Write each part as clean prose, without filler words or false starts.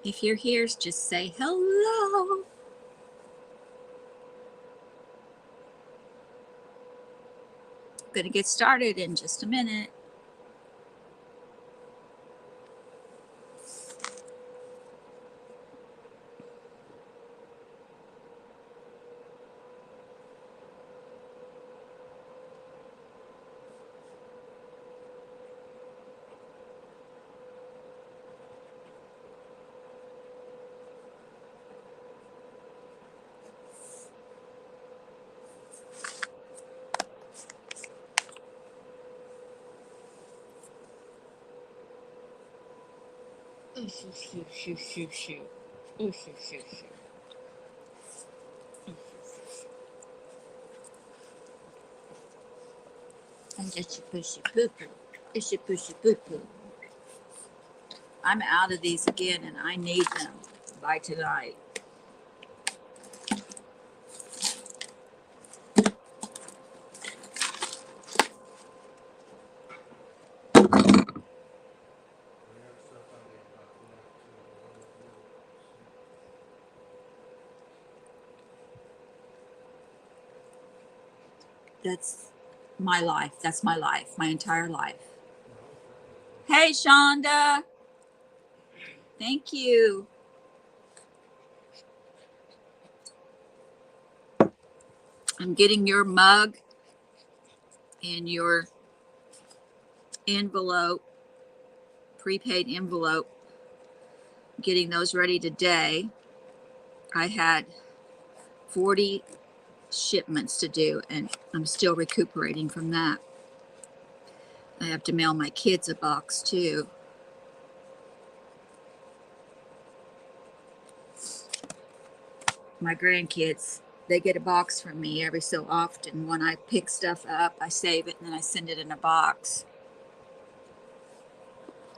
If you're here, just say hello. I'm going to get started in just a minute. And just pushy poo poo. It's a pushy poo poo. I'm out of these again and I need them by tonight. That's my life. That's my life, my entire life. Hey, Shonda. Thank you. I'm getting your mug and your envelope, prepaid envelope, getting those ready today. I had 40 shipments to do and I'm still recuperating from that. I have to mail my kids a box too. My grandkids, they get a box from me every so often. When I pick stuff up, I save it and then I send it in a box.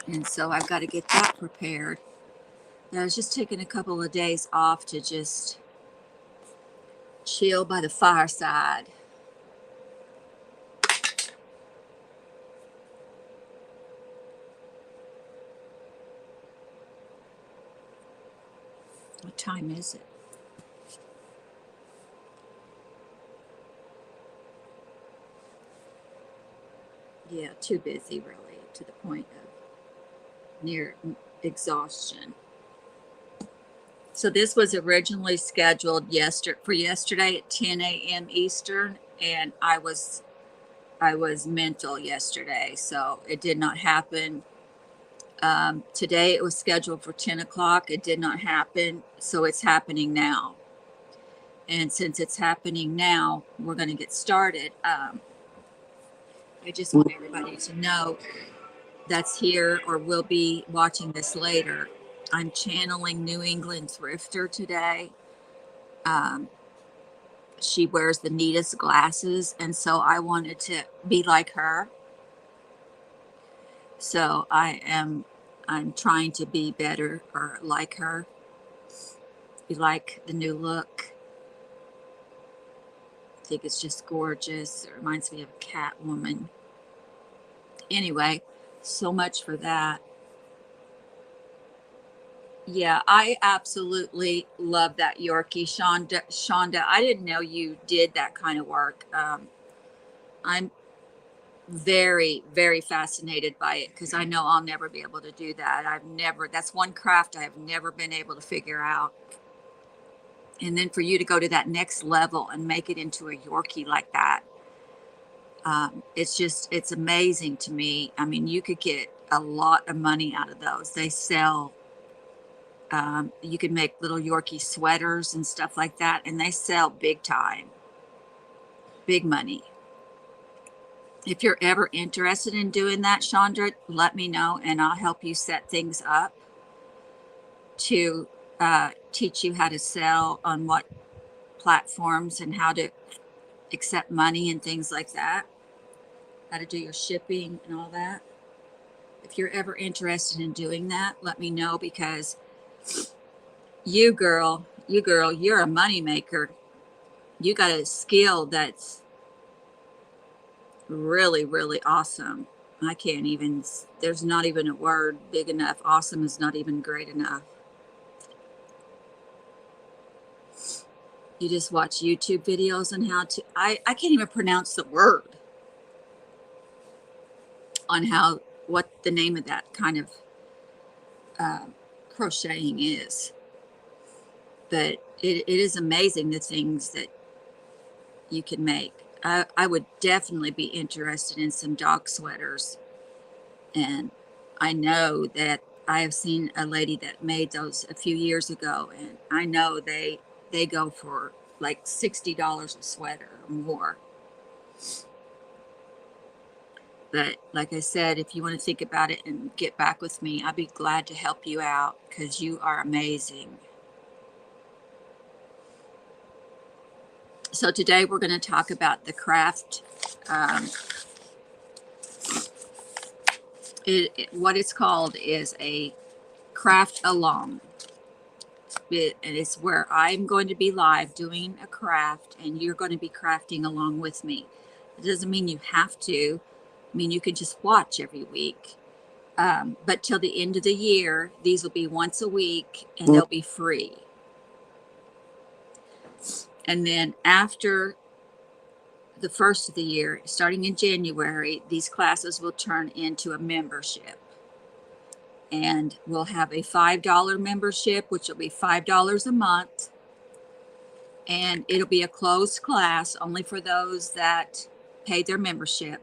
And so I've got to get that prepared. And I was just taking a couple of days off to just chill by the fireside. What time is it? Yeah, too busy really, to the point of near exhaustion. So this was originally scheduled for yesterday at 10 a.m. Eastern, and I was mental yesterday, so it did not happen. Today it was scheduled for 10 o'clock. It did not happen, so it's happening now. And since it's happening now, we're going to get started. I just want everybody to know that's here or will be watching this later. I'm channeling New England Thrifter today. She wears the neatest glasses, and so I wanted to be like her. So I'm trying to be better or like her. You like the new look? I think it's just gorgeous. It reminds me of a cat woman. Anyway, so much for that. Yeah, I absolutely love that Yorkie. Shonda, I didn't know you did that kind of work. I'm very, very fascinated by it because I know I'll never be able to do that. That's one craft I have never been able to figure out. And then for you to go to that next level and make it into a Yorkie like that, it's amazing to me. I mean, you could get a lot of money out of those. They sell You can make little Yorkie sweaters and stuff like that, and they sell big time, big money. If you're ever interested in doing that, Chandra, let me know and I'll help you set things up to teach you how to sell on what platforms and how to accept money and things like that, how to do your shipping and all that. If you're ever interested in doing that, let me know, because you girl, you're a money maker. You got a skill that's really, really awesome. I can't even, there's not even a word big enough. Awesome is not even great enough. You just watch YouTube videos on how to, I can't even pronounce the word on how, what the name of that kind of crocheting is. But it is amazing the things that you can make. I would definitely be interested in some dog sweaters. And I know that I have seen a lady that made those a few years ago, and I know they go for like $60 a sweater or more. But like I said, if you want to think about it and get back with me, I'd be glad to help you out, because you are amazing. So today we're going to talk about the craft. What it's called is a Craftalong. And it's where I'm going to be live doing a craft, and you're going to be crafting along with me. It doesn't mean you have to. I mean, you can just watch every week. But till the end of the year, these will be once a week, and they'll be free. And then after the first of the year, starting in January, these classes will turn into a membership. And we'll have a $5 membership, which will be $5 a month. And it'll be a closed class only for those that pay their membership.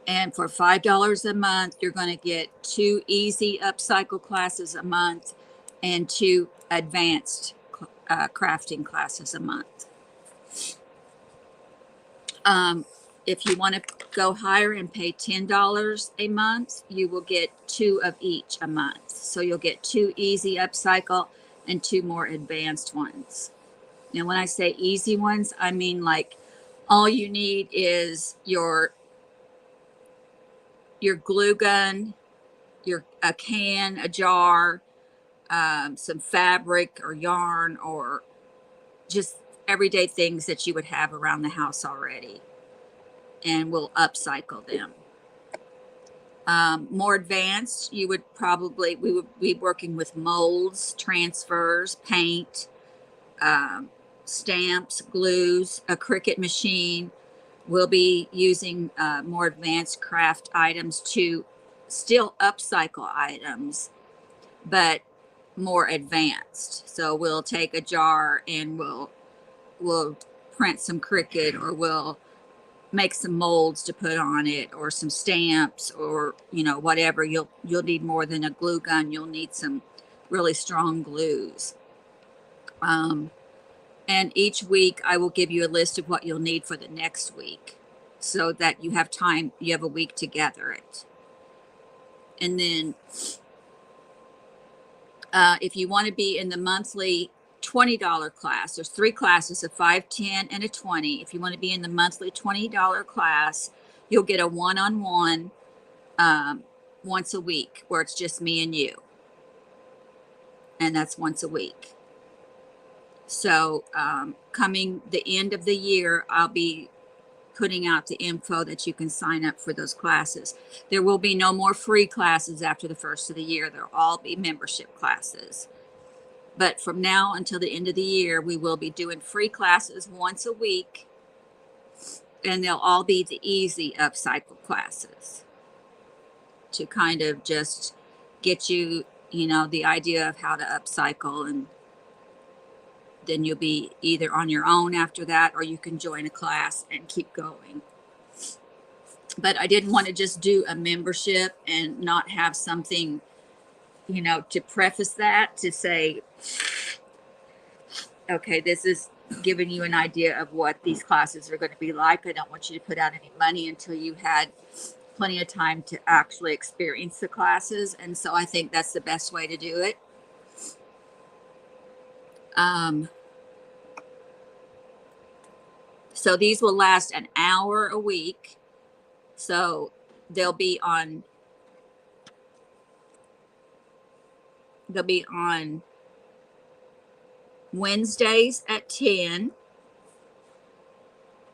And for $5 a month, you're going to get 2 easy upcycle classes a month and 2 advanced crafting classes a month. If you want to go higher and pay $10 a month, you will get 2 of each a month. So you'll get 2 easy upcycle and 2 more advanced ones. Now, when I say easy ones, I mean like all you need is your glue gun, a can, a jar, some fabric or yarn, or just everyday things that you would have around the house already, and we'll upcycle them. More advanced, we would be working with molds, transfers, paint, stamps, glues, a Cricut machine. We'll be using more advanced craft items to still upcycle items, but more advanced. So we'll take a jar and we'll print some Cricut, or we'll make some molds to put on it, or some stamps, or whatever. You'll need more than a glue gun. You'll need some really strong glues. And each week I will give you a list of what you'll need for the next week, so that you have time, you have a week to gather it. And then if you want to be in the monthly $20 class, there's 3 classes, a $5, $10, and a $20. If you want to be in the monthly $20 class, you'll get a one-on-one once a week, where it's just me and you. And that's once a week. So coming the end of the year, I'll be putting out the info that you can sign up for those classes. There will be no more free classes after the first of the year. They'll all be membership classes. But from now until the end of the year, we will be doing free classes once a week, and they'll all be the easy upcycle classes to kind of just get you, the idea of how to upcycle, and then you'll be either on your own after that, or you can join a class and keep going. But I didn't want to just do a membership and not have something, you know, to preface that, to say, okay, this is giving you an idea of what these classes are going to be like. I don't want you to put out any money until you had plenty of time to actually experience the classes. And so I think that's the best way to do it. So these will last an hour a week. So they'll be on Wednesdays at 10,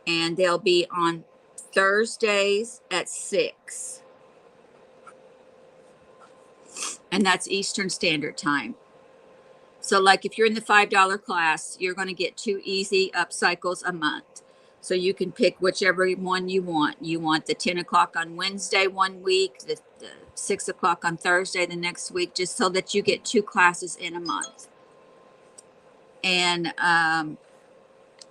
and they'll be on Thursdays at 6. And that's Eastern Standard Time. So like if you're in the $5 class, you're going to get 2 easy upcycles a month. So you can pick whichever one you want. You want the 10 o'clock on Wednesday one week, the 6 o'clock on Thursday the next week, just so that you get 2 classes in a month. And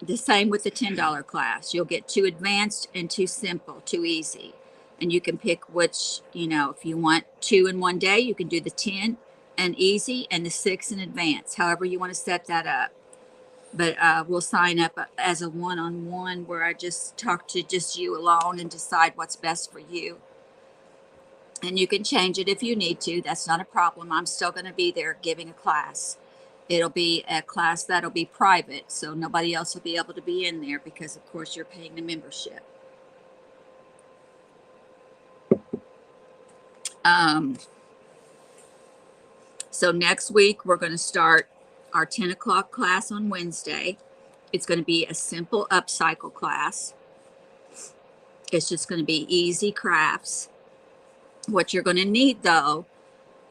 the same with the $10 class. You'll get 2 advanced and 2 simple, 2 easy. And you can pick which, you know, if you want 2 in one day, you can do the 10 and easy and the 6 in advance, however you want to set that up. But we'll sign up as a one-on-one where I just talk to just you alone and decide what's best for you. And you can change it if you need to. That's not a problem. I'm still going to be there giving a class. It'll be a class that'll be private, so nobody else will be able to be in there because, of course, you're paying the membership. So next week, we're going to start our 10 o'clock class on Wednesday. It's going to be a simple upcycle class. It's just going to be easy crafts. What you're going to need, though,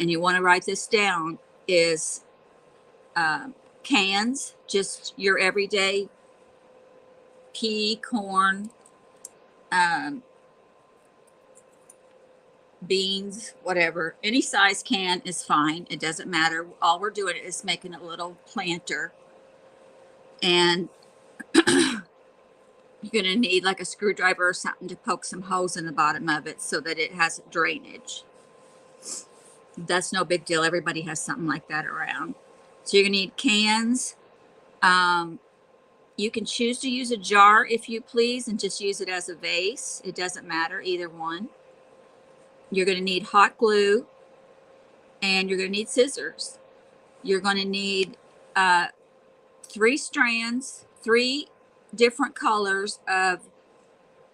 and you want to write this down, is cans, just your everyday pea, corn, beans, whatever. Any size can is fine. It doesn't matter. All we're doing is making a little planter. And you're going to need like a screwdriver or something to poke some holes in the bottom of it so that it has drainage. That's no big deal. Everybody has something like that around. So you're going to need cans. You can choose to use a jar if you please and just use it as a vase. It doesn't matter, either one. You're going to need hot glue, and you're going to need scissors. You're going to need 3 strands, 3 different colors of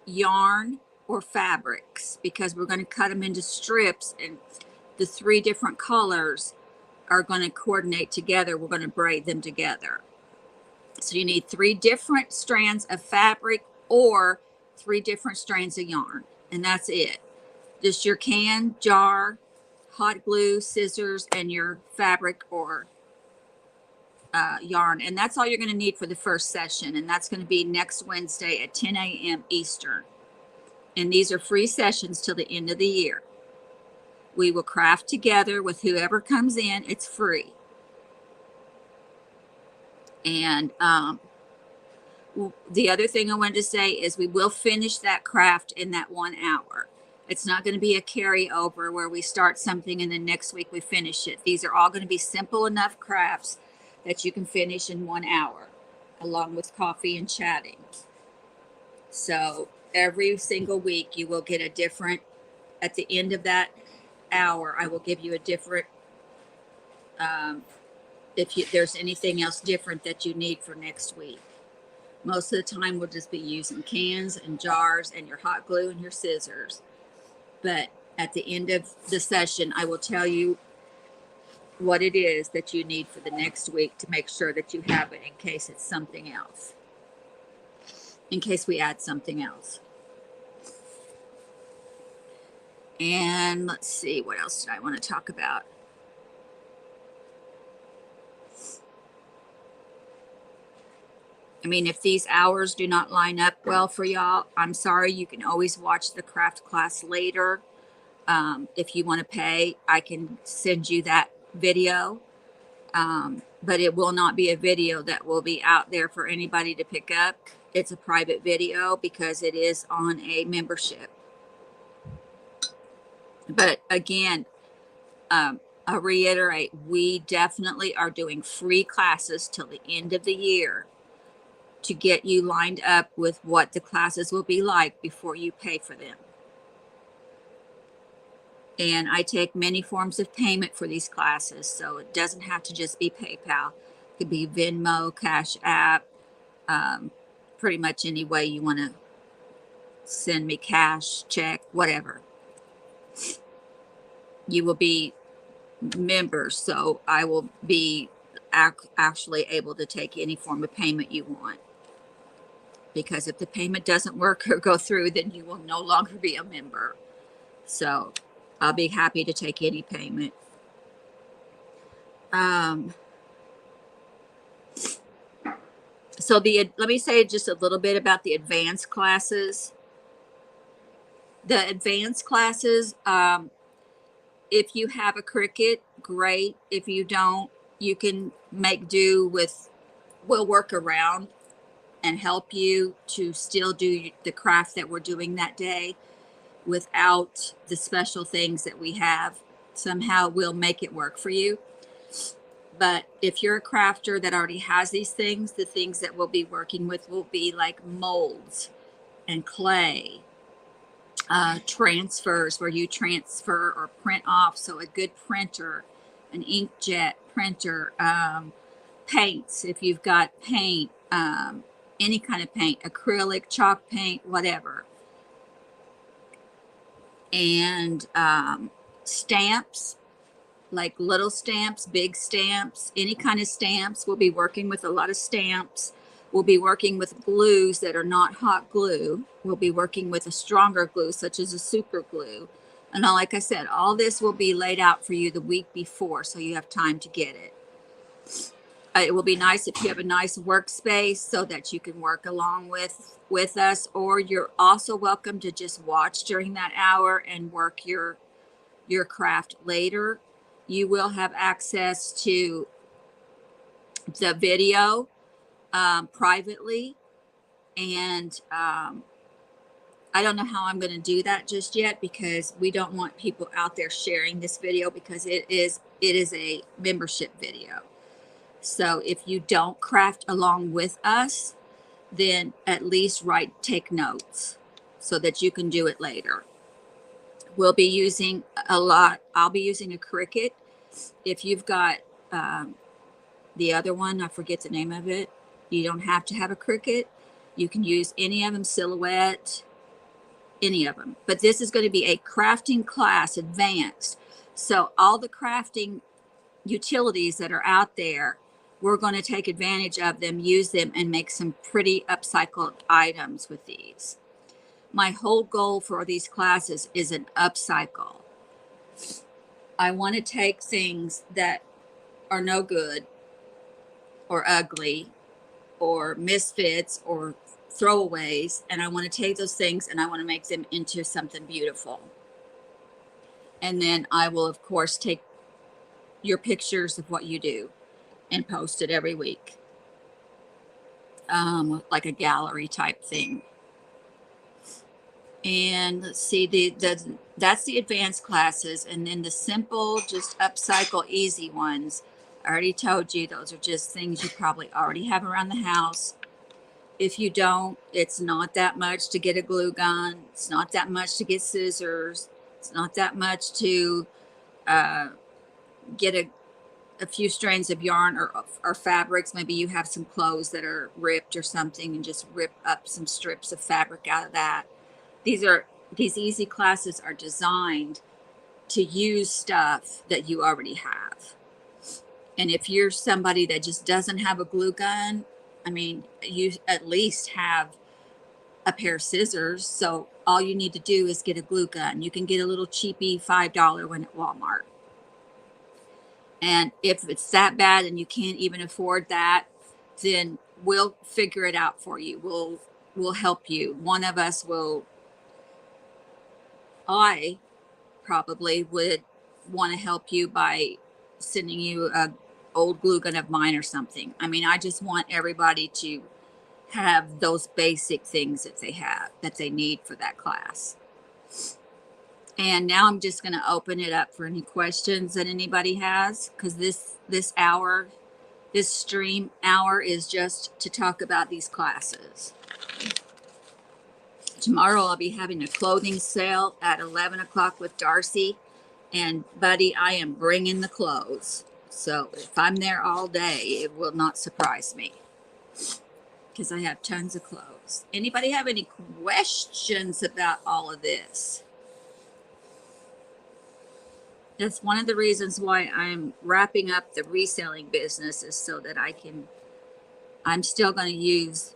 yarn or fabrics, because we're going to cut them into strips, and the 3 different colors are going to coordinate together. We're going to braid them together. So you need 3 different strands of fabric or 3 different strands of yarn, and that's it. Just your can, jar, hot glue, scissors, and your fabric or yarn. And that's all you're going to need for the first session. And that's going to be next Wednesday at 10 a.m. Eastern. And these are free sessions till the end of the year. We will craft together with whoever comes in. It's free. And the other thing I wanted to say is we will finish that craft in that 1 hour. It's not going to be a carryover where we start something and then next week we finish it. These are all going to be simple enough crafts that you can finish in 1 hour, along with coffee and chatting. So every single week you will get a different, at the end of that hour, I will give you a different, if there's anything else different that you need for next week. Most of the time we'll just be using cans and jars and your hot glue and your scissors. But at the end of the session, I will tell you what it is that you need for the next week to make sure that you have it in case it's something else, in case we add something else. And let's see, what else did I want to talk about? I mean, if these hours do not line up well for y'all, I'm sorry. You can always watch the craft class later. If you want to pay, I can send you that video. But it will not be a video that will be out there for anybody to pick up. It's a private video because it is on a membership. But again, I'll reiterate, we definitely are doing free classes till the end of the year to get you lined up with what the classes will be like before you pay for them. And I take many forms of payment for these classes, so it doesn't have to just be PayPal. It could be Venmo, Cash App, pretty much any way you want to send me cash, check, whatever. You will be members, so I will be actually able to take any form of payment you want. Because if the payment doesn't work or go through, then you will no longer be a member. So I'll be happy to take any payment. So let me say just a little bit about the advanced classes. The advanced classes, if you have a Cricut, great. If you don't, you can make do with, we'll work around and help you to still do the craft that we're doing that day without the special things that we have. Somehow we'll make it work for you. But if you're a crafter that already has these things, the things that we'll be working with will be like molds and clay, transfers where you transfer or print off. So a good printer, an inkjet printer, paints, if you've got paint, any kind of paint, acrylic, chalk paint, whatever. And stamps, like little stamps, big stamps, any kind of stamps. We'll be working with a lot of stamps. We'll be working with glues that are not hot glue. We'll be working with a stronger glue, such as a super glue. And like I said, all this will be laid out for you the week before, so you have time to get it. It will be nice if you have a nice workspace so that you can work along with us, or you're also welcome to just watch during that hour and work your craft later. You will have access to the video privately, and I don't know how I'm going to do that just yet, because we don't want people out there sharing this video, because it is a membership video. So if you don't craft along with us, then at least take notes so that you can do it later. We'll be using I'll be using a Cricut. If you've got the other one, I forget the name of it, you don't have to have a Cricut. You can use any of them, Silhouette, any of them. But this is going to be a crafting class, advanced. So all the crafting utilities that are out there, we're going to take advantage of them, use them, and make some pretty upcycled items with these. My whole goal for these classes is an upcycle. I want to take things that are no good or ugly or misfits or throwaways, and I want to take those things and I want to make them into something beautiful. And then I will, of course, take your pictures of what you do and post it every week, like a gallery type thing. And let's see, that's the advanced classes. And then the simple, just upcycle, easy ones, I already told you, those are just things you probably already have around the house. If you don't, it's not that much to get a glue gun. It's not that much to get scissors. It's not that much to get a few strands of yarn or fabrics. Maybe you have some clothes that are ripped or something, and just rip up some strips of fabric out of that. These easy classes are designed to use stuff that you already have. And if you're somebody that just doesn't have a glue gun, I mean, you at least have a pair of scissors. So all you need to do is get a glue gun. You can get a little cheapy $5 one at Walmart. And if it's that bad and you can't even afford that, then we'll figure it out for you. We'll help you. One of us will. I probably would want to help you by sending you a old glue gun of mine or something. I mean, I just want everybody to have those basic things that they need for that class. And now I'm just going to open it up for any questions that anybody has, because this hour, this stream hour is just to talk about these classes. Tomorrow I'll be having a clothing sale at 11 o'clock with Darcy. And buddy, I am bringing the clothes. So if I'm there all day, it will not surprise me, because I have tons of clothes. Anybody have any questions about all of this? That's one of the reasons why I'm wrapping up the reselling business, is so that I'm still going to use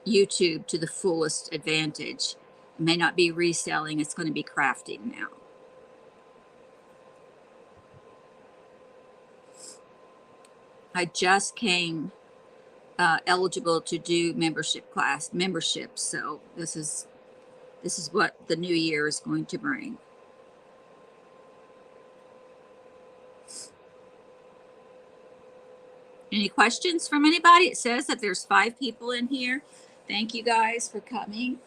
YouTube to the fullest advantage. It may not be reselling, it's going to be crafting now. I just came eligible to do memberships, so this is what the new year is going to bring. Any questions from anybody? It says that there's 5 people in here. Thank you guys for coming.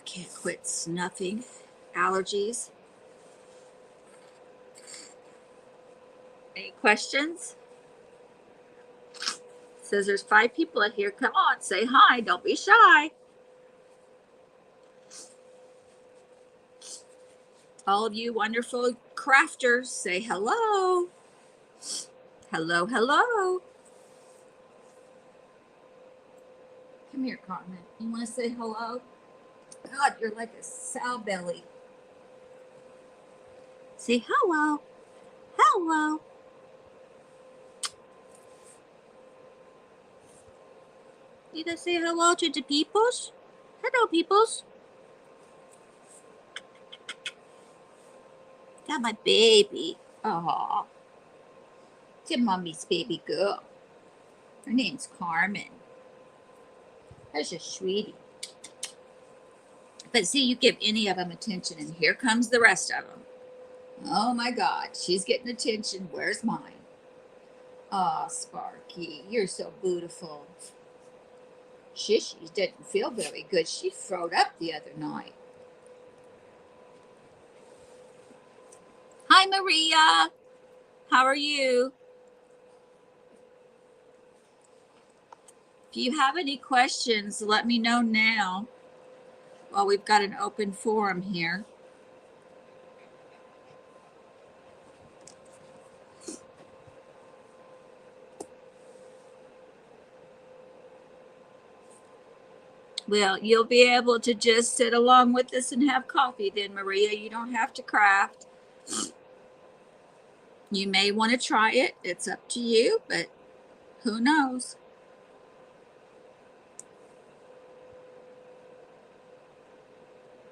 Can't quit snuffing. Allergies. Any questions? It says there's 5 people in here. Come on, say hi. Don't be shy. All of you wonderful crafters, say hello. Hello, hello. Come here, Carmen. You want to say hello? God, you're like a sow belly. Say hello. Hello. You gonna say hello to the peoples? Hello, peoples. Got my baby. Aw. It's your mommy's baby girl. Her name's Carmen. That's a sweetie. But see, you give any of them attention, and here comes the rest of them. Oh my God, she's getting attention. Where's mine? Aw, Sparky, you're so beautiful. Shishy didn't feel very good. She throwed up the other night. Hi, Maria. How are you? If you have any questions, let me know now. Well, we've got an open forum here. Well, you'll be able to just sit along with us and have coffee then, Maria. You don't have to craft. You may want to try it. It's up to you, but who knows?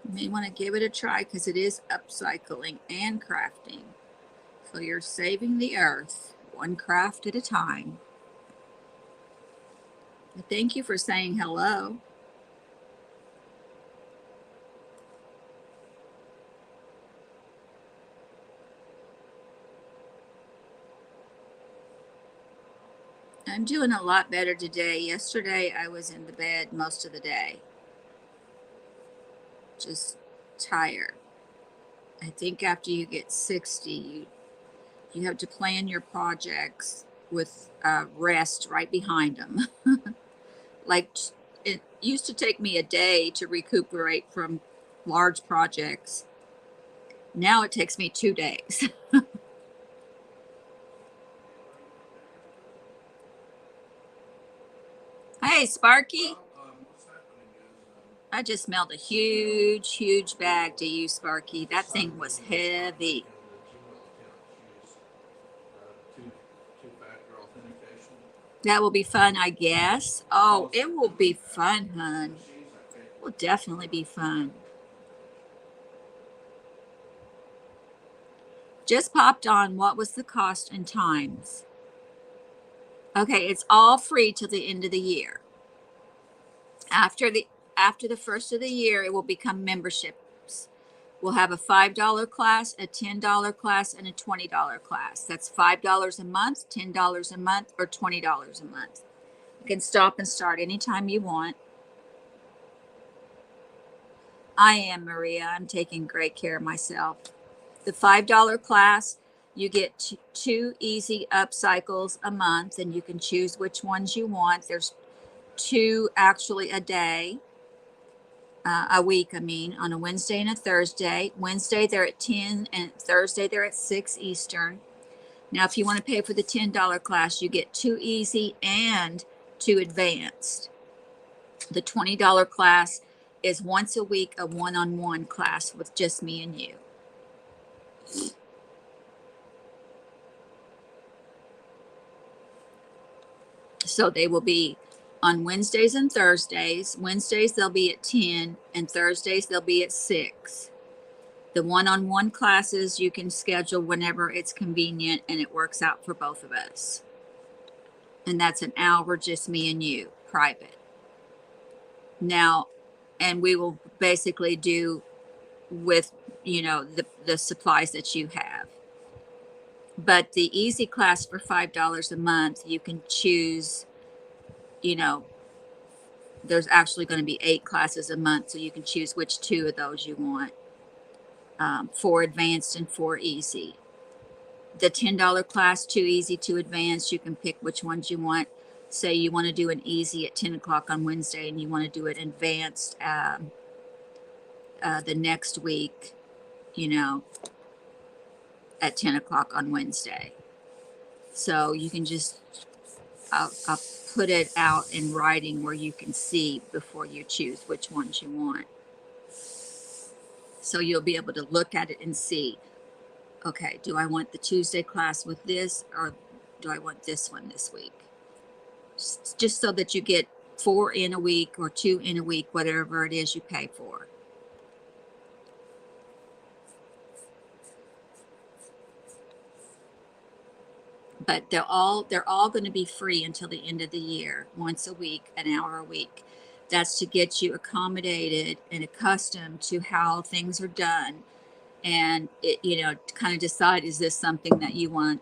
You may want to give it a try, because it is upcycling and crafting. So you're saving the earth one craft at a time. But thank you for saying hello. I'm doing a lot better today. Yesterday, I was in the bed most of the day. Just tired. I think after you get 60, you have to plan your projects with rest right behind them. Like, it used to take me a day to recuperate from large projects. Now it takes me 2 days. Hey, Sparky. I just mailed a huge bag to you, Sparky. That thing was heavy. That will be fun, I guess. Oh, it will be fun, hon. It will definitely be fun. Just popped on. What was the cost and times? Okay, it's all free till the end of the year. After the first of the year, it will become memberships. We'll have a $5 class, a $10 class, and a $20 class. That's $5 a month, $10 a month, or $20 a month. You can stop and start anytime you want. I am, Maria. I'm taking great care of myself. The $5 class, you get two easy upcycles a month, and you can choose which ones you want. There's two actually a day, a week, I mean, on a Wednesday and a Thursday. Wednesday, they're at 10, and Thursday, they're at 6 Eastern. Now, if you want to pay for the $10 class, you get two easy and two advanced. The $20 class is once a week, a one-on-one class with just me and you. So they will be on Wednesdays and Thursdays. Wednesdays, they'll be at 10, and Thursdays, they'll be at 6. The one-on-one classes you can schedule whenever it's convenient, and it works out for both of us. And that's an hour, just me and you, private. Now, and we will basically do with, you know, the supplies that you have. But the easy class for $5 a month, you can choose, you know, there's actually going to be 8 classes a month, so you can choose which 2 of those you want, 4 advanced and 4 easy. The $10 class, 2 easy, 2 advanced, you can pick which ones you want. Say you want to do an easy at 10 o'clock on Wednesday, and you want to do it advanced the next week, you know, at 10 o'clock on Wednesday. So you can just, I'll put it out in writing where you can see before you choose which ones you want. So you'll be able to look at it and see, okay, do I want the Tuesday class with this, or do I want this one this week? Just so that you get 4 in a week or 2 in a week, whatever it is you pay for. But they're all going to be free until the end of the year, once a week, an hour a week. That's to get you accommodated and accustomed to how things are done, and it, you know, to kind of decide, is this something that you want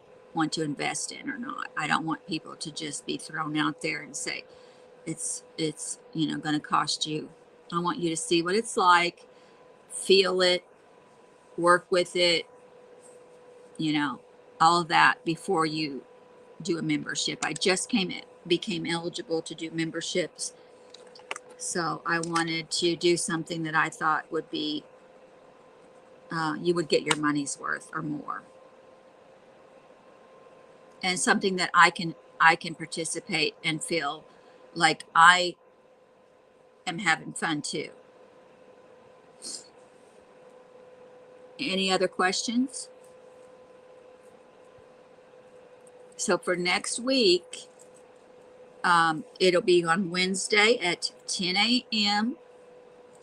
to invest in or not. I don't want people to just be thrown out there and say it's you know, going to cost you. I want you to see what it's like, feel it, work with it, you know, all of that before you do a membership. I just became eligible to do memberships, so I wanted to do something that I thought would be you would get your money's worth or more, and something that I can participate and feel like I am having fun too. Any other questions? So for next week, it'll be on Wednesday at 10 a.m.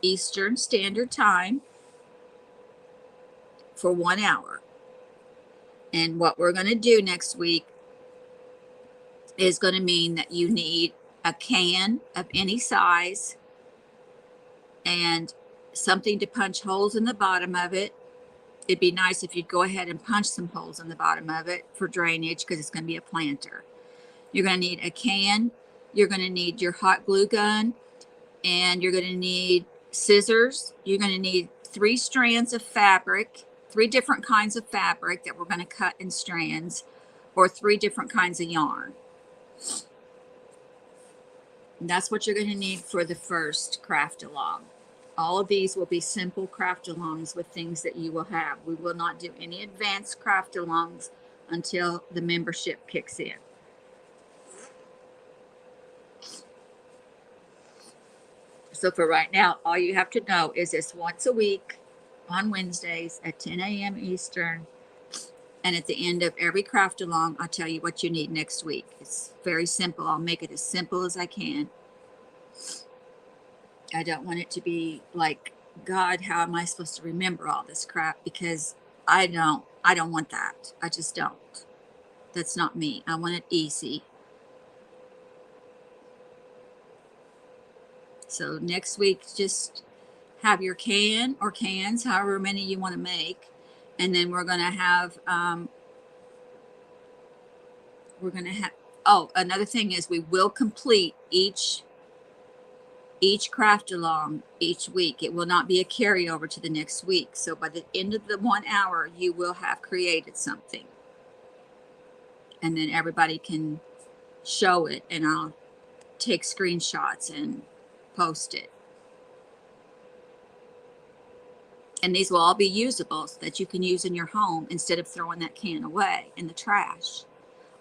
Eastern Standard Time for 1 hour. And what we're going to do next week is going to mean that you need a can of any size and something to punch holes in the bottom of it. It'd be nice if you'd go ahead and punch some holes in the bottom of it for drainage, because it's going to be a planter. You're going to need a can. You're going to need your hot glue gun, and you're going to need scissors. You're going to need 3 strands of fabric, 3 different kinds of fabric that we're going to cut in strands, or 3 different kinds of yarn. And that's what you're going to need for the first Craftalong. All of these will be simple Craftalongs with things that you will have. We will not do any advanced Craftalongs until the membership kicks in. So for right now, all you have to know is it's once a week on Wednesdays at 10 a.m. Eastern. And at the end of every Craftalong, I'll tell you what you need next week. It's very simple. I'll make it as simple as I can. I don't want it to be like, God, how am I supposed to remember all this crap? Because I don't want that. I just don't. That's not me. I want it easy. So next week, just have your can or cans, however many you want to make. And then we're going to have, oh, another thing is we will complete each each craft along each week. It will not be a carryover to the next week. So by the end of the 1 hour, you will have created something. And then everybody can show it, and I'll take screenshots and post it. And these will all be usable so that you can use in your home instead of throwing that can away in the trash.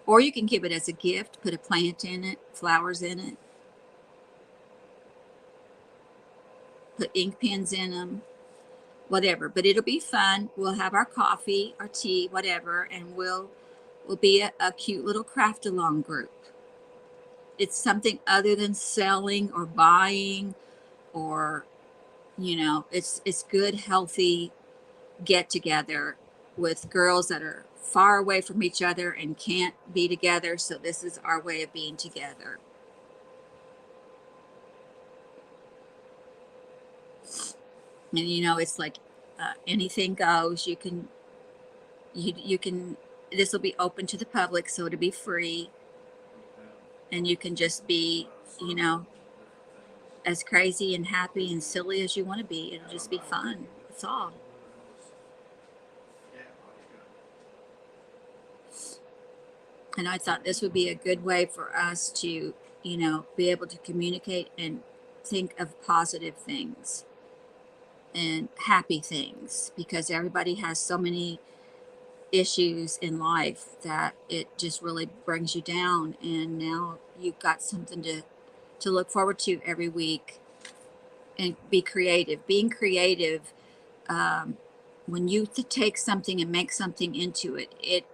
Or you can give it as a gift, put a plant in it, flowers in it, put ink pens in them, whatever. But it'll be fun. We'll have our coffee, our tea, whatever, and we'll be a cute little craft along group. It's something other than selling or buying, or it's good, healthy get together with girls that are far away from each other and can't be together. So this is our way of being together. And it's like anything goes. You can this will be open to the public, so it'll be free, and you can just be as crazy and happy and silly as you want to be. It'll just be fun. That's all. And I thought this would be a good way for us to, be able to communicate and think of positive things and happy things, because everybody has so many issues in life that it just really brings you down. And now you've got something to look forward to every week, and be creative. Being creative, when you take something and make something into it,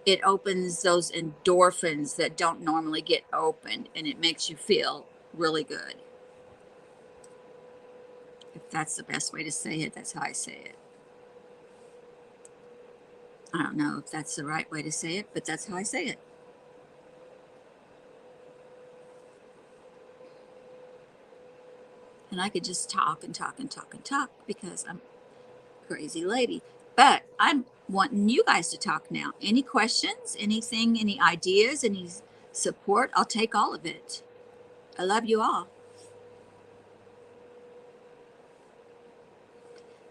it opens those endorphins that don't normally get opened, and it makes you feel really good. If that's the best way to say it, that's how I say it. I don't know if that's the right way to say it, but that's how I say it. And I could just talk and talk and talk and talk because I'm a crazy lady. But I'm wanting you guys to talk now. Any questions, anything, any ideas, any support? I'll take all of it. I love you all.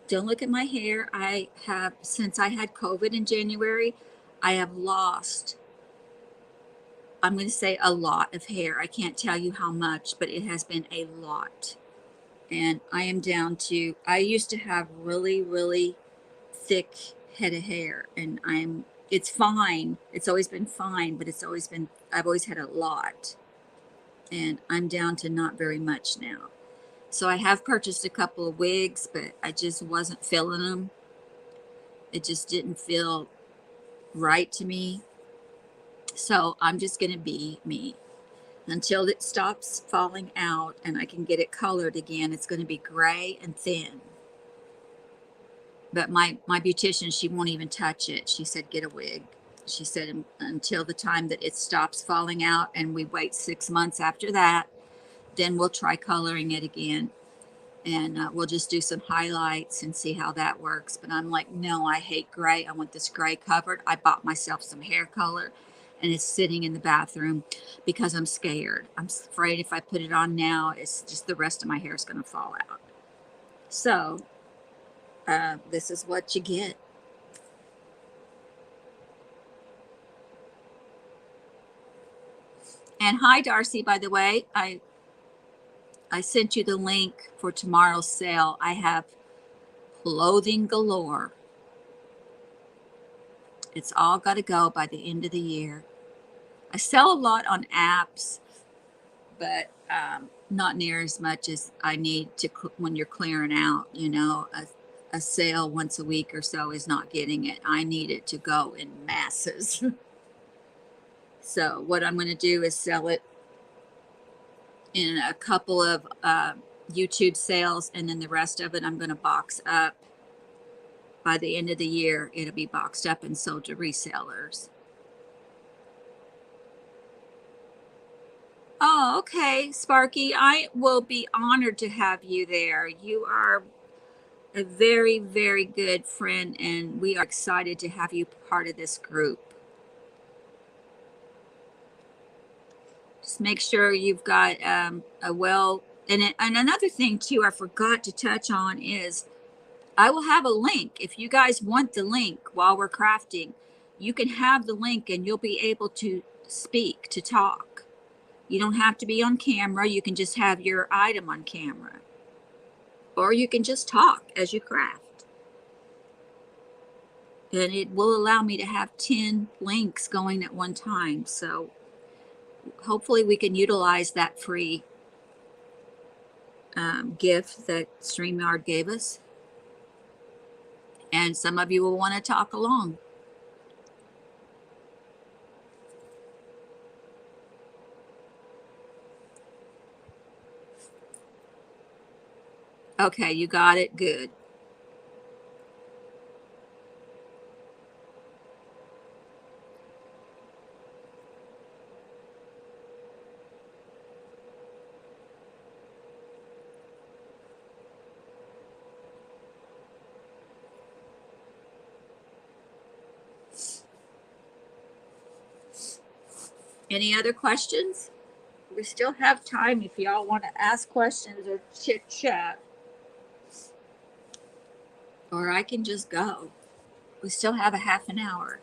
Don't look at my hair. I have, since I had COVID in January, I have lost, I'm going to say, a lot of hair. I can't tell you how much, but it has been a lot. And I am down to, I used to have really, really thick head of hair, and it's fine. It's always been fine, but I've always had a lot. And I'm down to not very much now. So I have purchased a couple of wigs, but I just wasn't feeling them. It just didn't feel right to me. So I'm just going to be me until it stops falling out and I can get it colored again. It's going to be gray and thin. But my beautician, she won't even touch it. She said, get a wig. She said, until the time that it stops falling out, and we wait 6 months after that, then we'll try coloring it again. And we'll just do some highlights and see how that works. But I'm like, no, I hate gray. I want this gray covered. I bought myself some hair color, and it's sitting in the bathroom because I'm scared. I'm afraid if I put it on now, it's just the rest of my hair is going to fall out. So this is what you get. And hi, Darcy, by the way. I sent you the link for tomorrow's sale. I have clothing galore. It's all got to go by the end of the year. I sell a lot on apps, but not near as much as I need to when you're clearing out. A sale once a week or so is not getting it. I need it to go in masses. So what I'm going to do is sell it in a couple of YouTube sales, and then the rest of it I'm going to box up. By the end of the year, it'll be boxed up and sold to resellers. Oh, okay, Sparky. I will be honored to have you there. You are a very, very good friend, and we are excited to have you part of this group. Just make sure you've got a well, and another thing too, I forgot to touch on is I will have a link. If you guys want the link while we're crafting, you can have the link and you'll be able to speak, to talk. You don't have to be on camera. You can just have your item on camera. Or you can just talk as you craft. And it will allow me to have 10 links going at one time. So hopefully we can utilize that free gift that StreamYard gave us. And some of you will want to talk along. Okay, you got it. Good. Any other questions? We still have time if y'all want to ask questions or chit chat. Or I can just go. We still have a half an hour.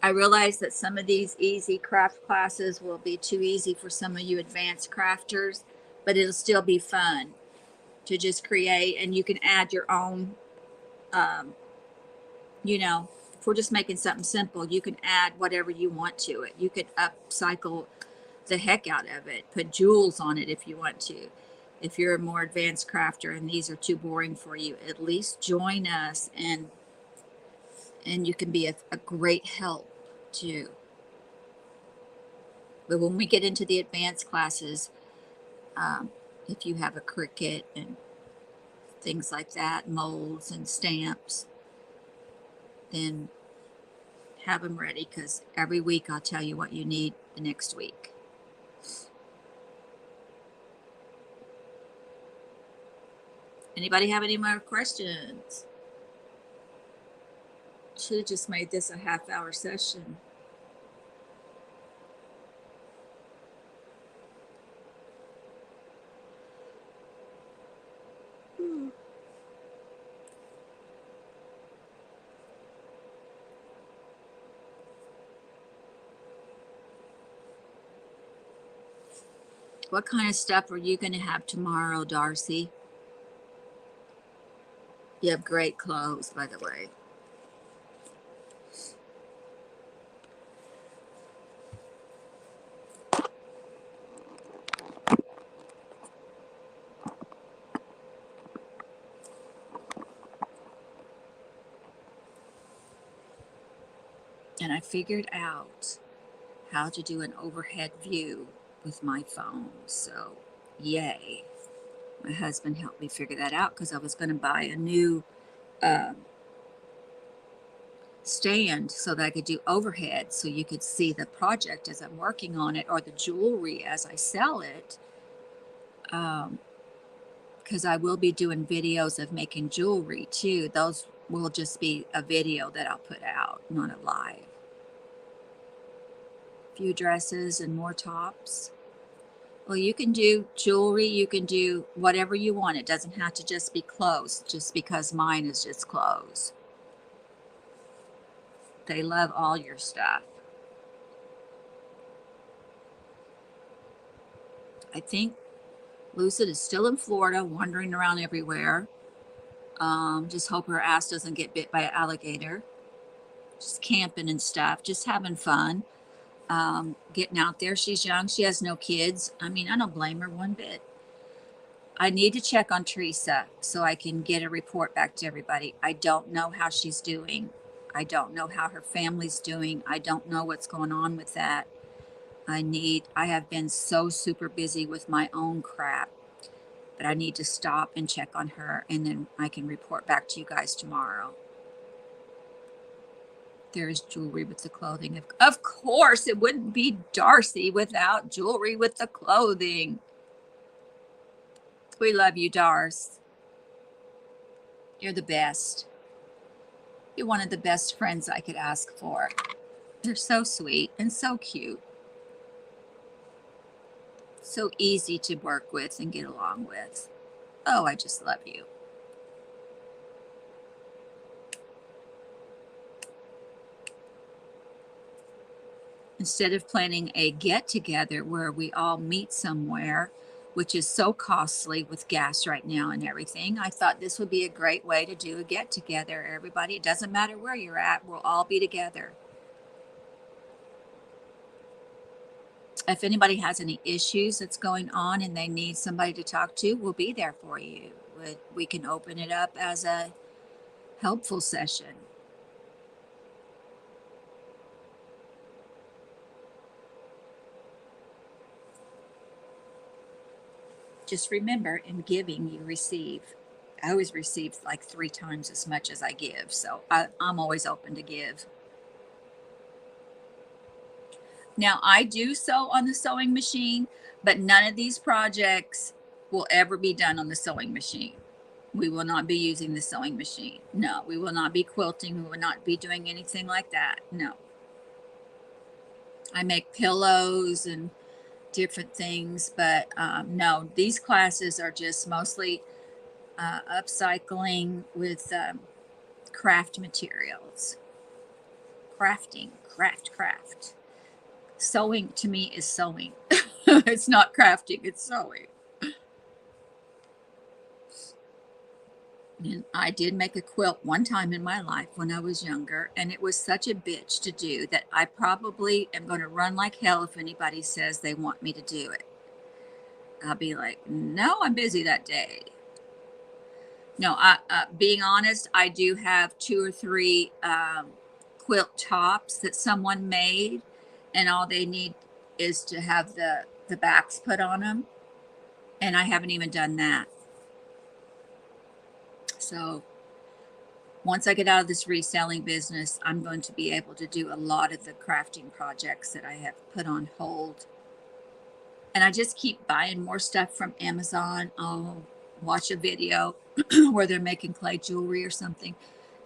I realize that some of these easy craft classes will be too easy for some of you advanced crafters, but it'll still be fun to just create, and you can add your own, you know, if we're just making something simple, you can add whatever you want to it. You could upcycle the heck out of it, put jewels on it if you want to. If you're a more advanced crafter and these are too boring for you, at least join us and you can be a great help too. But when we get into the advanced classes, if you have a Cricut and things like that, molds and stamps, then have them ready, because every week I'll tell you what you need the next week. Anybody have any more questions? Should have just made this a half-hour session. What kind of stuff are you going to have tomorrow, Darcy? You have great clothes, by the way. And I figured out how to do an overhead view with my phone. So, yay. My husband helped me figure that out, because I was going to buy a new stand so that I could do overhead so you could see the project as I'm working on it, or the jewelry as I sell it. Because I will be doing videos of making jewelry too. Those will just be a video that I'll put out, not a live. A few dresses and more tops. Well, you can do jewelry, you can do whatever you want. It doesn't have to just be clothes, just because mine is just clothes. They love all your stuff. I think Lucid is still in Florida, wandering around everywhere. Just hope her ass doesn't get bit by an alligator. Just camping and stuff, just having fun. Getting out there. She's young. She has no kids. I mean, I don't blame her one bit. I need to check on Teresa so I can get a report back to everybody. I don't know how she's doing. I don't know how her family's doing. I don't know what's going on with that. I have been so super busy with my own crap, but I need to stop and check on her, and then I can report back to you guys tomorrow. There's jewelry with the clothing. Of course, it wouldn't be Darcy without jewelry with the clothing. We love you, Darce. You're the best. You're one of the best friends I could ask for. You're so sweet and so cute. So easy to work with and get along with. Oh, I just love you. Instead of planning a get together where we all meet somewhere, which is so costly with gas right now and everything, I thought this would be a great way to do a get together. Everybody, it doesn't matter where you're at, we'll all be together. If anybody has any issues that's going on and they need somebody to talk to, we'll be there for you. We can open it up as a helpful session. Just remember, in giving, you receive. I always receive like 3 times as much as I give, so I'm always open to give. Now, I do sew on the sewing machine, but none of these projects will ever be done on the sewing machine. We will not be using the sewing machine. No, we will not be quilting. We will not be doing anything like that. No. I make pillows and different things, but no, these classes are just mostly upcycling with craft materials. Crafting, craft. Sewing to me is sewing. It's not crafting, it's sewing. And I did make a quilt one time in my life when I was younger, and it was such a bitch to do that I probably am going to run like hell if anybody says they want me to do it. I'll be like, no, I'm busy that day. No, being honest, I do have 2 or 3 quilt tops that someone made, and all they need is to have the backs put on them, and I haven't even done that. So once I get out of this reselling business, I'm going to be able to do a lot of the crafting projects that I have put on hold. And I just keep buying more stuff from Amazon. I'll watch a video where they're making clay jewelry or something,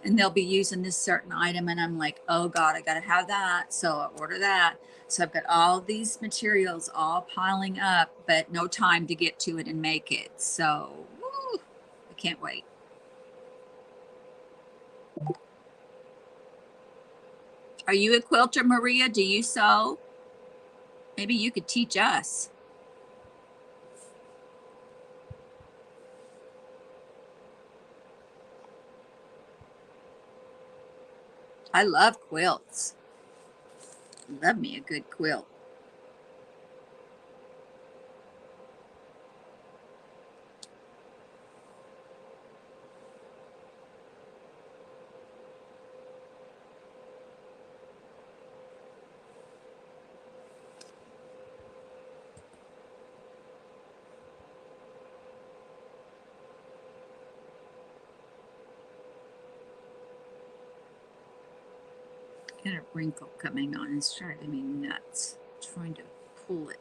and they'll be using this certain item, and I'm like, oh God, I gotta have that. So I order that. So I've got all these materials all piling up, but no time to get to it and make it. So woo, I can't wait. Are you a quilter, Maria? Do you sew? Maybe you could teach us. I love quilts. Love me a good quilt. Got a wrinkle coming on. It's driving me nuts. Trying to pull it.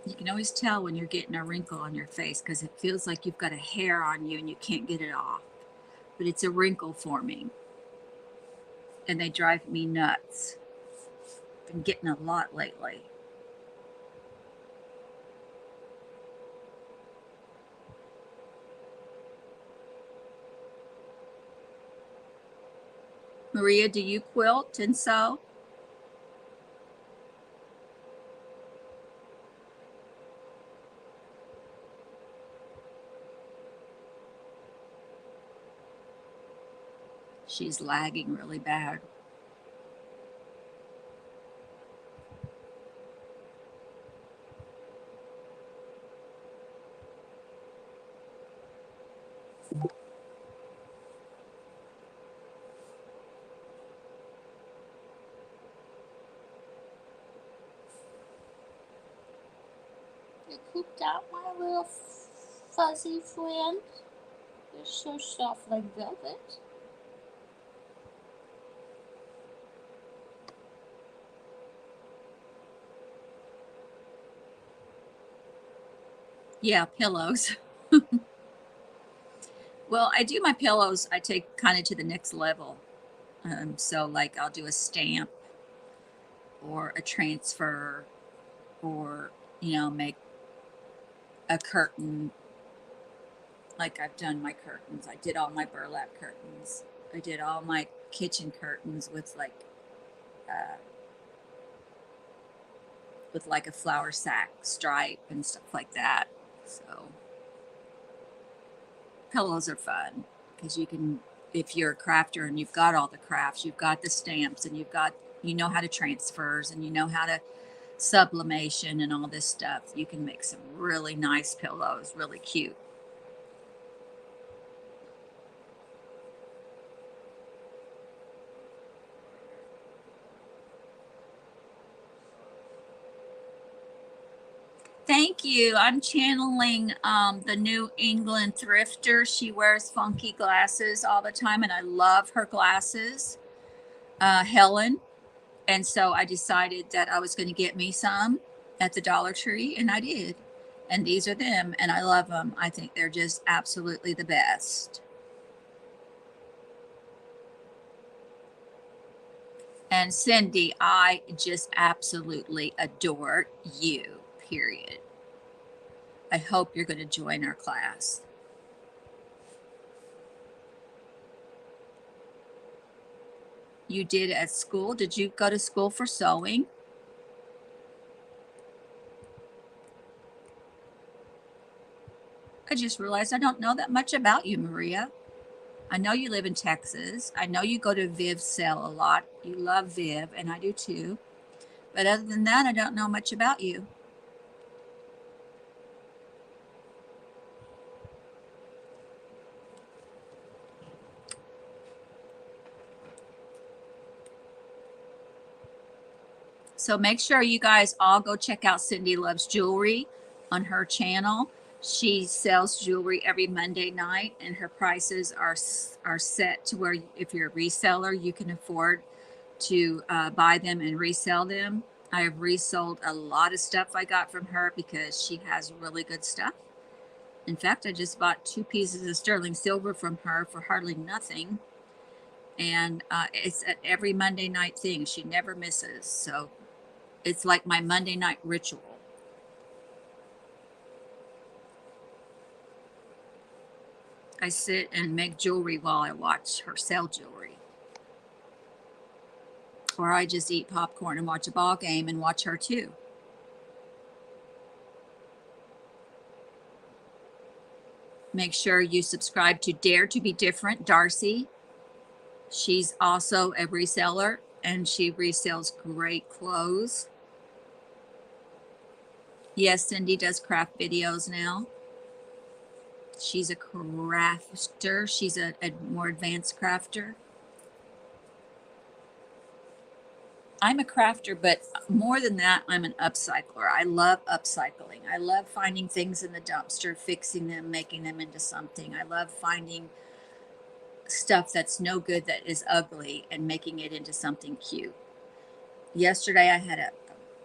You can always tell when you're getting a wrinkle on your face because it feels like you've got a hair on you and you can't get it off. But it's a wrinkle forming. And they drive me nuts. Been getting a lot lately. Maria, do you quilt and sew? She's lagging really bad. You cooped out, my little fuzzy friend. You're so soft like velvet. Yeah, pillows. Well, I do my pillows, I take kind of to the next level. So like I'll do a stamp or a transfer, or, make a curtain. Like I've done my curtains. I did all my burlap curtains. I did all my kitchen curtains uh, with like a flour sack stripe and stuff like that. So pillows are fun because you can, if you're a crafter and you've got all the crafts, you've got the stamps, and you know how to transfers, and you know how to sublimation and all this stuff, you can make some really nice pillows, really cute. Thank you. I'm channeling the New England thrifter. She wears funky glasses all the time, and I love her glasses, Helen. And so I decided that I was going to get me some at the Dollar Tree, and I did. And these are them, and I love them. I think they're just absolutely the best. And Cindy, I just absolutely adore you, period. I hope you're going to join our class. You did at school? Did you go to school for sewing? I just realized I don't know that much about you, Maria. I know you live in Texas. I know you go to Viv's sale a lot. You love Viv, and I do too. But other than that, I don't know much about you. So make sure you guys all go check out Cindy Loves Jewelry on her channel. She sells jewelry every Monday night, and her prices are set to where if you're a reseller, you can afford to buy them and resell them. I have resold a lot of stuff I got from her because she has really good stuff. In fact, I just bought 2 pieces of sterling silver from her for hardly nothing. And it's at every Monday night thing. She never misses. So it's like my Monday night ritual. I sit and make jewelry while I watch her sell jewelry. Or I just eat popcorn and watch a ball game and watch her too. Make sure you subscribe to Dare to Be Different, Darcy. She's also a reseller, and she resells great clothes. Yes, Cindy does craft videos now. She's a crafter. She's a more advanced crafter. I'm a crafter, but more than that, I'm an upcycler. I love upcycling. I love finding things in the dumpster, fixing them, making them into something. I love finding stuff that's no good, that is ugly, and making it into something cute. Yesterday, I had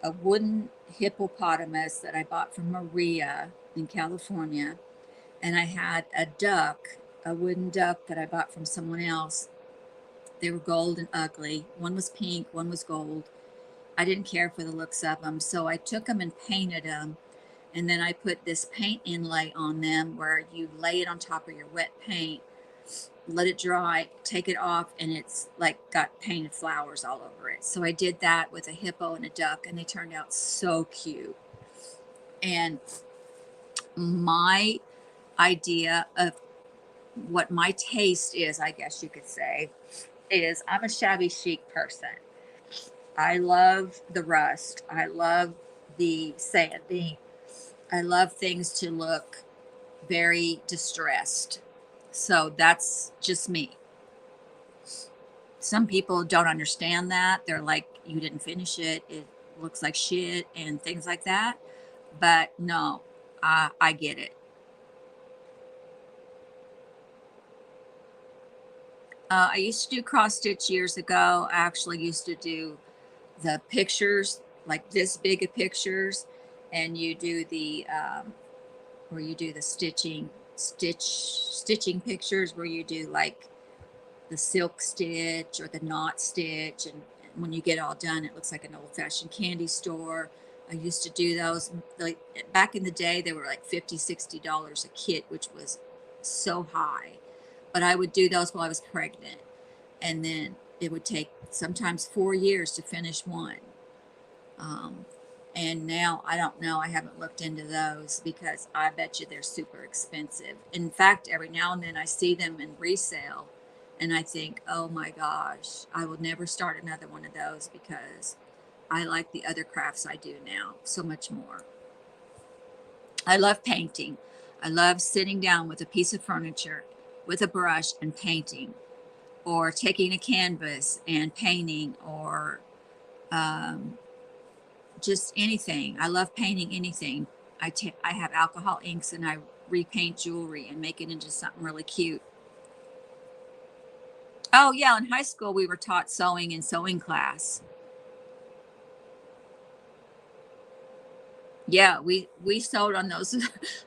a wooden hippopotamus that I bought from Maria in California, and I had a wooden duck that I bought from someone else. They were gold and ugly. One was pink, one was gold. I didn't care for the looks of them, so I took them and painted them. And then I put this paint inlay on them where you lay it on top of your wet paint, let it dry, take it off, and it's like got painted flowers all over it. So I did that with a hippo and a duck, and they turned out so cute. And my idea of what my taste is, I guess you could say, is I'm a shabby chic person. I love the rust. I love the sanding. I love things to look very distressed. So that's just me. Some people don't understand that. They're like, you didn't finish it. It looks like shit and things like that. But no, I get it. I used to do cross stitch years ago. I actually used to do the pictures, like this big of pictures, and you do the where you do the stitching stitching pictures where you do like the silk stitch or the knot stitch, and when you get all done it looks like an old-fashioned candy store. I used to do those. Like back in the day they were like $50-$60 a kit, which was so high, but I would do those while I was pregnant, and then it would take sometimes 4 years to finish one. um, and now I don't know, I haven't looked into those because I bet you they're super expensive. In fact, every now and then I see them in resale and I think, oh my gosh, I will never start another one of those because I like the other crafts I do now so much more. I love painting. I love sitting down with a piece of furniture with a brush and painting, or taking a canvas and painting, or just anything. I love painting anything. I have alcohol inks and I repaint jewelry and make it into something really cute. Oh yeah, in high school we were taught sewing in sewing class. Yeah, we sewed on those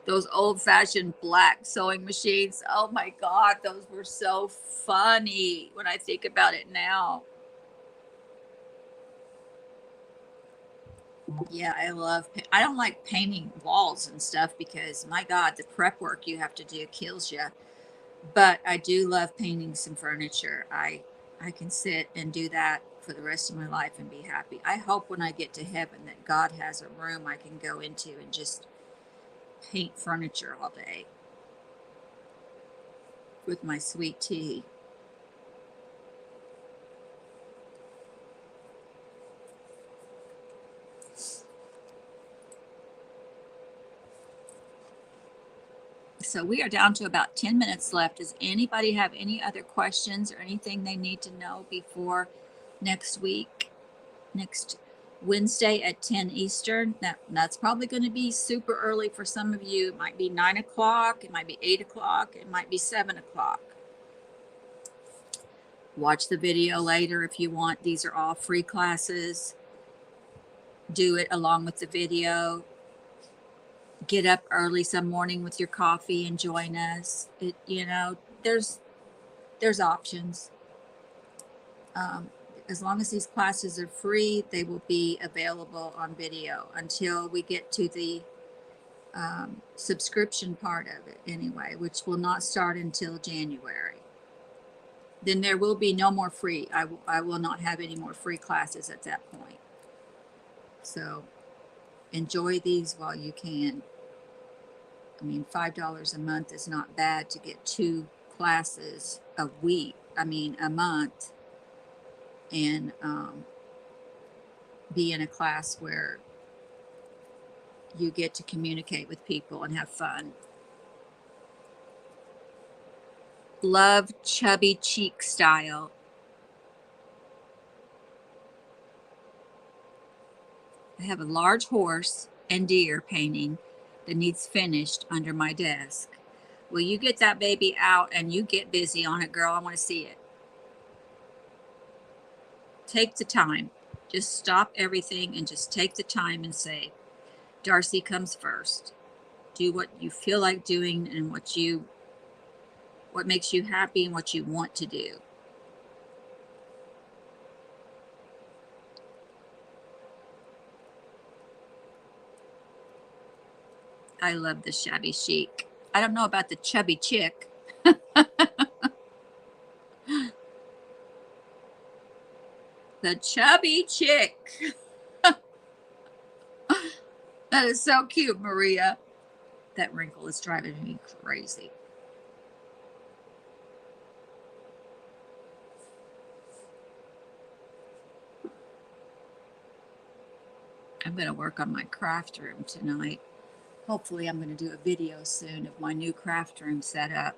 those old-fashioned black sewing machines. Oh my God, those were so funny when I think about it now. Yeah, I don't like painting walls and stuff because my God, the prep work you have to do kills you. But I do love painting some furniture. I can sit and do that for the rest of my life and be happy. I hope when I get to heaven that God has a room I can go into and just paint furniture all day with my sweet tea. So we are down to about 10 minutes left. Does anybody have any other questions or anything they need to know before next week? Next Wednesday at 10 Eastern. That's probably going to be super early for some of you. It might be 9 o'clock, it might be 8 o'clock, it might be 7 o'clock. Watch the video later if you want. These are all free classes. Do it along with the video. Get up early some morning with your coffee and join us. There's options. Um, as long as these classes are free, they will be available on video until we get to the subscription part of it anyway, which will not start until January. Then there will be no more free. I will not have any more free classes at that point. So enjoy these while you can. I mean, $5 a month is not bad to get 2 classes a week. I mean, a month, and be in a class where you get to communicate with people and have fun. Love chubby cheek style. I have a large horse and deer painting that needs finished under my desk. Will you get that baby out and you get busy on it, girl? I want to see it. Take the time. Just stop everything and just take the time and say, Darcy comes first. Do what you feel like doing and what makes you happy and what you want to do. I love the shabby chic. I don't know about the chubby chick. The chubby chick. That is so cute, Maria. That wrinkle is driving me crazy. I'm going to work on my craft room tonight. Hopefully I'm going to do a video soon of my new craft room setup.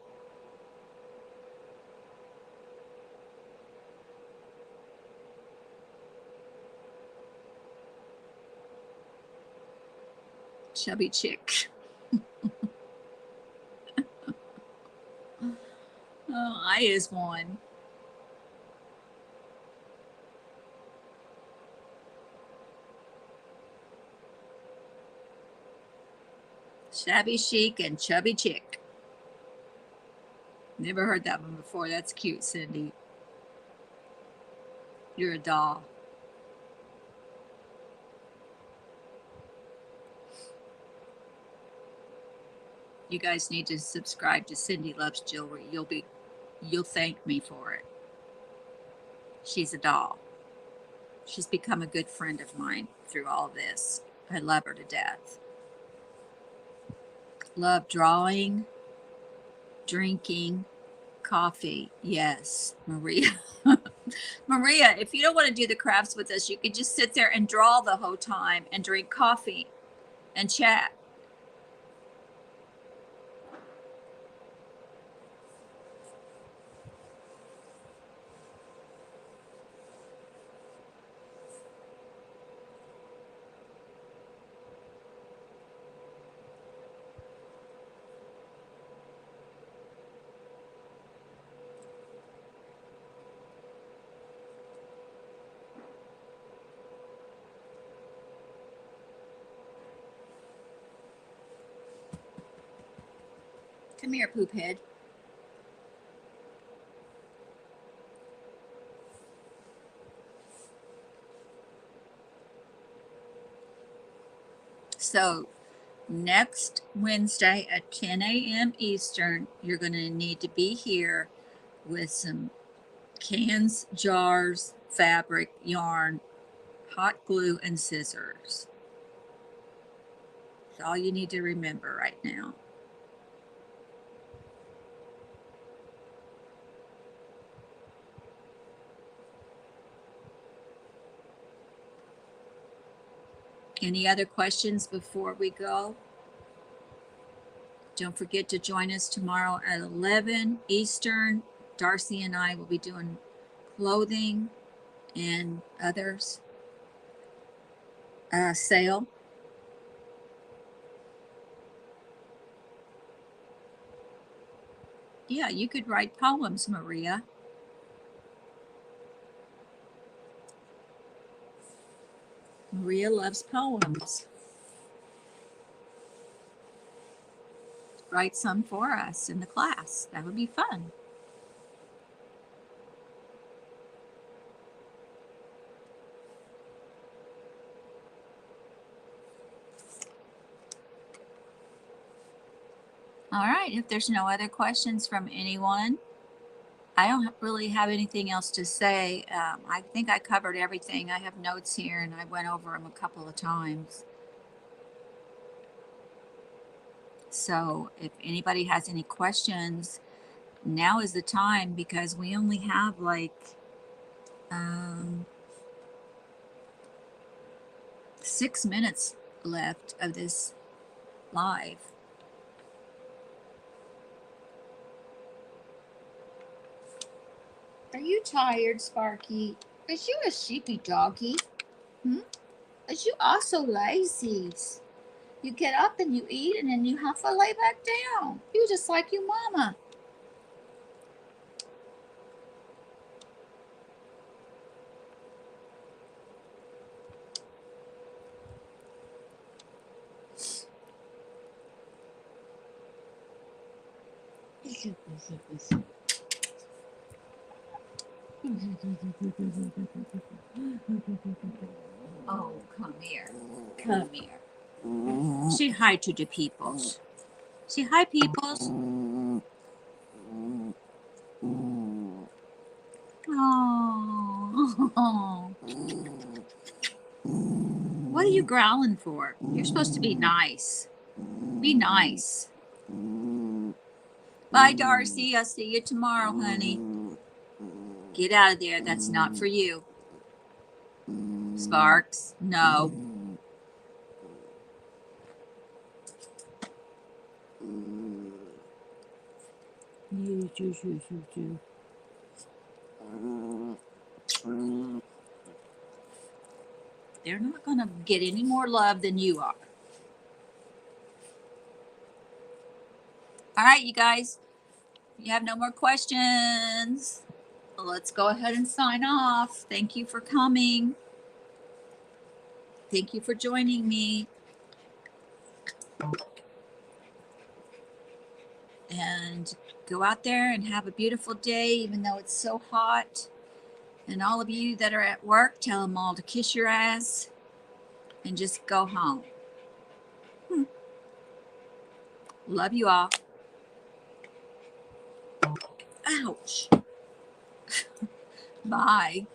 Chubby chick. Oh, I is one. Shabby chic and chubby chick. Never heard that one before. That's cute, Cindy. You're a doll. You guys need to subscribe to Cindy Loves Jewelry. You'll thank me for it. She's a doll. She's become a good friend of mine through all this. I love her to death. Love drawing, drinking, coffee. Yes, Maria. Maria, if you don't want to do the crafts with us, you could just sit there and draw the whole time and drink coffee and chat. Come here, poop head. So next Wednesday at 10 a.m. Eastern, you're going to need to be here with some cans, jars, fabric, yarn, hot glue, and scissors. That's all you need to remember right now. Any other questions before we go? Don't forget to join us tomorrow at 11 Eastern. Darcy and I will be doing clothing and others sale. Yeah, you could write poems, Maria. Maria loves poems. Write some for us in the class. That would be fun. All right, if there's no other questions from anyone, I don't really have anything else to say. I think I covered everything. I have notes here and I went over them a couple of times. So if anybody has any questions, now is the time, because we only have like 6 minutes left of this live. Are you tired, Sparky? Is you a sheepy doggy? Is you also lazy? You get up and you eat and then you have to lay back down. You just like your mama. Oh, come here. Come here. Say hi to the peoples. Say hi, peoples. Oh. What are you growling for? You're supposed to be nice. Be nice. Bye, Darcy. I'll see you tomorrow, honey. Get out of there. That's not for you. Sparks, no. They're not going to get any more love than you are. All right, you guys. If you have no more questions, let's go ahead and sign off. Thank you for coming. Thank you for joining me. and go out there and have a beautiful day, even though it's so hot. And all of you that are at work, tell them all to kiss your ass and just go home. Love you all. Ouch. Bye.